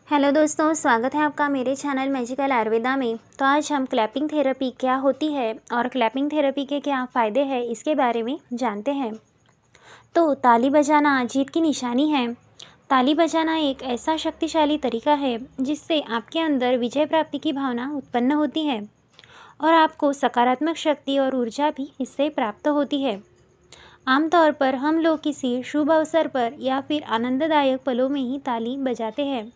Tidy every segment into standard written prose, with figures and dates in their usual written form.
Hello दोस्तों, स्वागत है आपका मेरे चैनल मैजिकल आयुर्वेदा में। तो आज हम क्लैपिंग थेरेपी क्या होती है और क्लैपिंग थेरेपी के क्या फ़ायदे हैं इसके बारे में जानते हैं। तो ताली बजाना जीत की निशानी है। ताली बजाना एक ऐसा शक्तिशाली तरीका है जिससे आपके अंदर विजय प्राप्ति की भावना उत्पन्न होती है और आपको सकारात्मक शक्ति और ऊर्जा भी इससे प्राप्त होती है। आमतौर पर हम लोग किसी शुभ अवसर पर या फिर आनंददायक पलों में ही ताली बजाते हैं,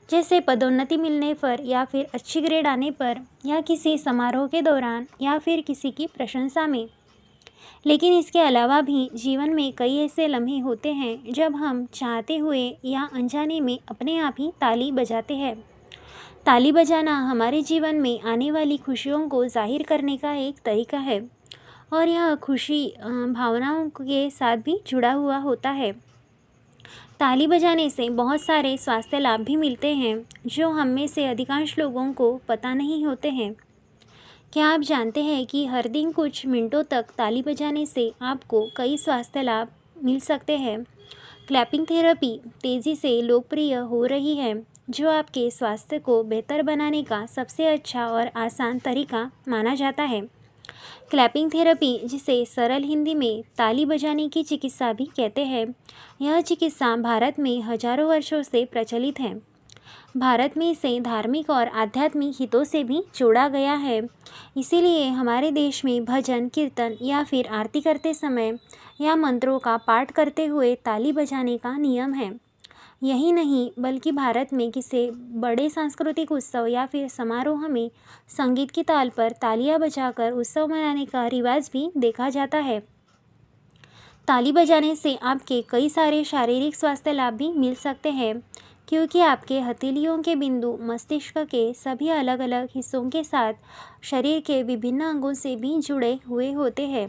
जैसे पदोन्नति मिलने पर या फिर अच्छी ग्रेड आने पर या किसी समारोह के दौरान या फिर किसी की प्रशंसा में। लेकिन इसके अलावा भी जीवन में कई ऐसे लम्हे होते हैं जब हम चाहते हुए या अनजाने में अपने आप ही ताली बजाते हैं। ताली बजाना हमारे जीवन में आने वाली खुशियों को जाहिर करने का एक तरीका है और यह खुशी भावनाओं के साथ भी जुड़ा हुआ होता है। ताली बजाने से बहुत सारे स्वास्थ्य लाभ भी मिलते हैं जो हम में से अधिकांश लोगों को पता नहीं होते हैं। क्या आप जानते हैं कि हर दिन कुछ मिनटों तक ताली बजाने से आपको कई स्वास्थ्य लाभ मिल सकते हैं। क्लैपिंग थेरेपी तेज़ी से लोकप्रिय हो रही है, जो आपके स्वास्थ्य को बेहतर बनाने का सबसे अच्छा और आसान तरीका माना जाता है। क्लैपिंग थेरेपी, जिसे सरल हिंदी में ताली बजाने की चिकित्सा भी कहते हैं, यह चिकित्सा भारत में हजारों वर्षों से प्रचलित है। भारत में इसे धार्मिक और आध्यात्मिक हितों से भी जोड़ा गया है। इसीलिए हमारे देश में भजन कीर्तन या फिर आरती करते समय या मंत्रों का पाठ करते हुए ताली बजाने का नियम है। यही नहीं, बल्कि भारत में किसी बड़े सांस्कृतिक उत्सव या फिर समारोह में संगीत की ताल पर तालियां बजाकर उत्सव मनाने का रिवाज भी देखा जाता है। ताली बजाने से आपके कई सारे शारीरिक स्वास्थ्य लाभ भी मिल सकते हैं, क्योंकि आपके हथेलियों के बिंदु मस्तिष्क के सभी अलग अलग हिस्सों के साथ शरीर के विभिन्न अंगों से भी जुड़े हुए होते हैं।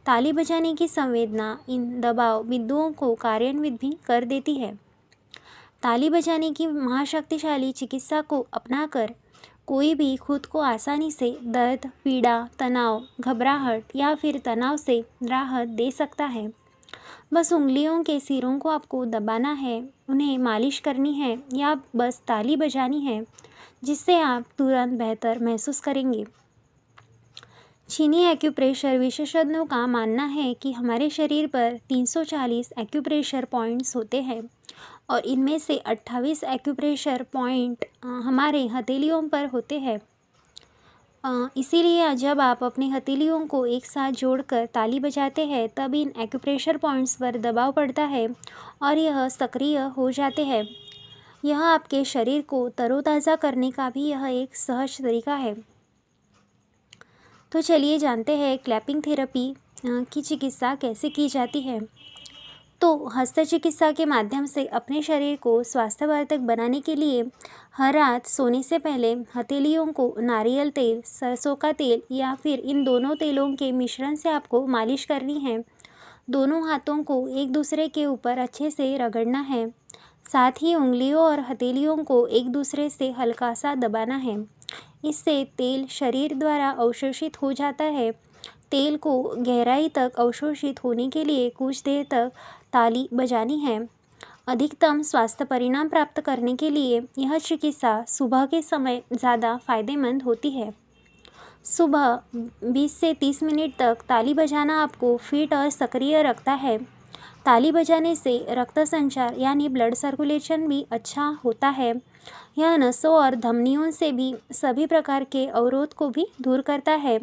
ताली बजाने की संवेदना इन दबाव बिंदुओं को कार्यान्वित भी कर देती है। ताली बजाने की महाशक्तिशाली चिकित्सा को अपनाकर कोई भी खुद को आसानी से दर्द, पीड़ा, तनाव, घबराहट या फिर तनाव से राहत दे सकता है। बस उंगलियों के सिरों को आपको दबाना है, उन्हें मालिश करनी है या बस ताली बजानी है, जिससे आप तुरंत बेहतर महसूस करेंगे। चीनी एक्यूप्रेशर विशेषज्ञों का मानना है कि हमारे शरीर पर 340 एक्यूप्रेशर पॉइंट्स होते हैं और इनमें से 28 एक्यूप्रेशर पॉइंट हमारे हथेलियों पर होते हैं। इसीलिए जब आप अपनी हथेलियों को एक साथ जोड़कर ताली बजाते हैं, तब इन एक्यूप्रेशर पॉइंट्स पर दबाव पड़ता है और यह सक्रिय हो जाते हैं। यह आपके शरीर को तरोताज़ा करने का भी यह एक सहज तरीका है। तो चलिए जानते हैं क्लैपिंग थेरेपी की चिकित्सा कैसे की जाती है। तो हस्त चिकित्सा के माध्यम से अपने शरीर को स्वास्थ्यवर्धक बनाने के लिए हर रात सोने से पहले हथेलियों को नारियल तेल, सरसों का तेल या फिर इन दोनों तेलों के मिश्रण से आपको मालिश करनी है। दोनों हाथों को एक दूसरे के ऊपर अच्छे से रगड़ना है। साथ ही उंगलियों और हथेलियों को एक दूसरे से हल्का सा दबाना है। इससे तेल शरीर द्वारा अवशोषित हो जाता है। तेल को गहराई तक अवशोषित होने के लिए कुछ देर तक ताली बजानी है। अधिकतम स्वास्थ्य परिणाम प्राप्त करने के लिए यह चिकित्सा सुबह के समय ज़्यादा फायदेमंद होती है। सुबह 20 से 30 मिनट तक ताली बजाना आपको फिट और सक्रिय रखता है। ताली बजाने से रक्त संचार यानी ब्लड सर्कुलेशन भी अच्छा होता है। यह नसों और धमनियों से भी सभी प्रकार के अवरोध को भी दूर करता है,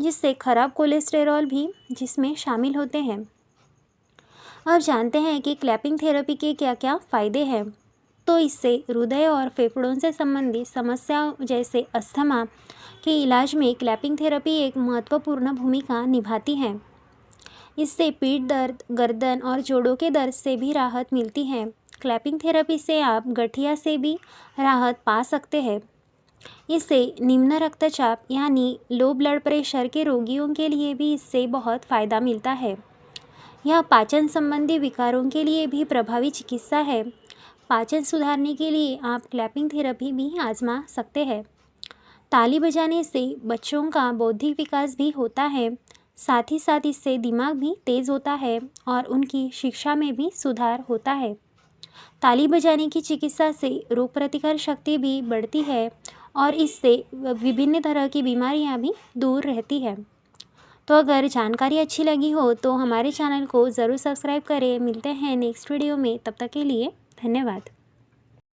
जिससे खराब कोलेस्टेरॉल भी जिसमें शामिल होते हैं। अब जानते हैं कि क्लैपिंग थेरेपी के क्या क्या फ़ायदे हैं। तो इससे हृदय और फेफड़ों से संबंधित समस्याओं जैसे अस्थमा के इलाज में क्लैपिंग थेरेपी एक महत्वपूर्ण भूमिका निभाती है। इससे पीठ दर्द, गर्दन और जोड़ों के दर्द से भी राहत मिलती है। क्लैपिंग थेरेपी से आप गठिया से भी राहत पा सकते हैं। इससे निम्न रक्तचाप यानी लो ब्लड प्रेशर के रोगियों के लिए भी इससे बहुत फ़ायदा मिलता है। यह पाचन संबंधी विकारों के लिए भी प्रभावी चिकित्सा है। पाचन सुधारने के लिए आप क्लैपिंग थेरेपी भी आजमा सकते हैं। ताली बजाने से बच्चों का बौद्धिक विकास भी होता है। साथ ही साथ इससे दिमाग भी तेज़ होता है और उनकी शिक्षा में भी सुधार होता है। ताली बजाने की चिकित्सा से रोग प्रतिकार शक्ति भी बढ़ती है और इससे विभिन्न तरह की बीमारियां भी दूर रहती है। तो अगर जानकारी अच्छी लगी हो तो हमारे चैनल को ज़रूर सब्सक्राइब करें। मिलते हैं नेक्स्ट वीडियो में, तब तक के लिए धन्यवाद।